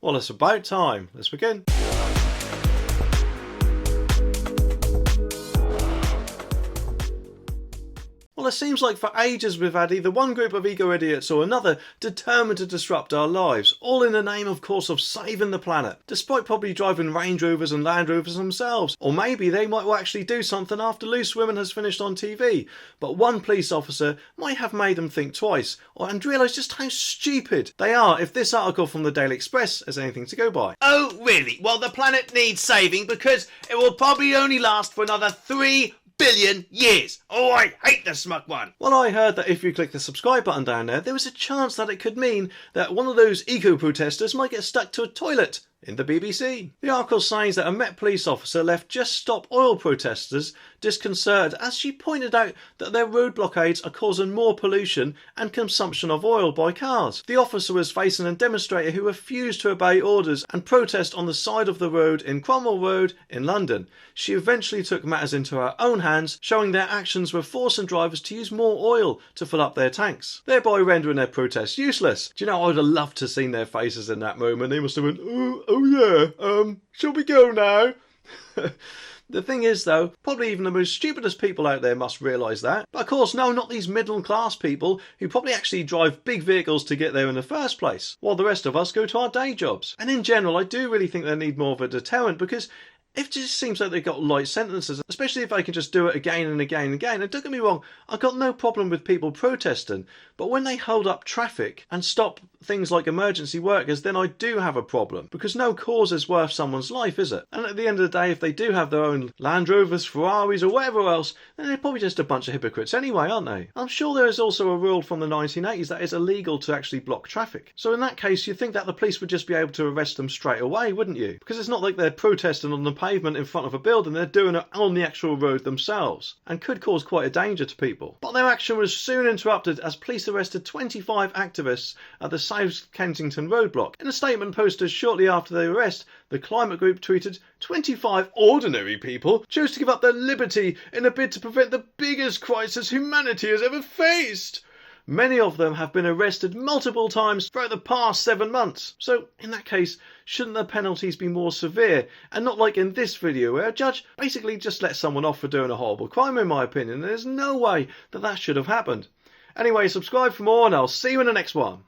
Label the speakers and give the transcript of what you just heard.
Speaker 1: Well, it's about time. Let's begin. Well, it seems like for ages we've had either one group of ego idiots or another determined to disrupt our lives, all in the name, of course, of saving the planet, despite probably driving Range Rovers and Land Rovers themselves. Or maybe they might actually do something after Loose Women has finished on TV, but one police officer might have made them think twice, and realise just how stupid they are if this article from the Daily Express is anything to go by.
Speaker 2: Oh, really? Well, the planet needs saving because it will probably only last for another 3 billion years. Oh, I hate the Smug one.
Speaker 1: Well, I heard that if you click the subscribe button down there was a chance that it could mean that one of those eco-protesters might get stuck to a toilet in the BBC. The article says that a Met police officer left Just Stop Oil protesters disconcerted as she pointed out that their road blockades are causing more pollution and consumption of oil by cars. The officer was facing a demonstrator who refused to obey orders and protest on the side of the road in Cromwell Road in London. She eventually took matters into her own hands, showing their actions were forcing drivers to use more oil to fill up their tanks, thereby rendering their protest useless. Do you know, I would have loved to have seen their faces in that moment. They must have went, oh yeah, shall we go now? The thing is though, probably even the most stupidest people out there must realise that. But of course, no, not these middle class people who probably actually drive big vehicles to get there in the first place, while the rest of us go to our day jobs. And in general, I do really think they need more of a deterrent, because it just seems like they've got light sentences, especially if they can just do it again and again and again. And don't get me wrong, I've got no problem with people protesting, but when they hold up traffic and stop things like emergency workers, then I do have a problem, because no cause is worth someone's life, is it? And at the end of the day, if they do have their own Land Rovers, Ferraris or whatever else, then they're probably just a bunch of hypocrites anyway, aren't they? I'm sure there is also a rule from the 1980s that it's illegal to actually block traffic. So in that case, you'd think that the police would just be able to arrest them straight away, wouldn't you? Because it's not like they're protesting on the pavement in front of a building, they're doing it on the actual road themselves, and could cause quite a danger to people. But their action was soon interrupted as police arrested 25 activists at the South Kensington roadblock. In a statement posted shortly after the arrest, the climate group tweeted, 25 ordinary people chose to give up their liberty in a bid to prevent the biggest crisis humanity has ever faced. Many of them have been arrested multiple times throughout the past 7 months. So, in that case, shouldn't the penalties be more severe? And not like in this video where a judge basically just let someone off for doing a horrible crime, in my opinion. There's no way that should have happened. Anyway, subscribe for more and I'll see you in the next one.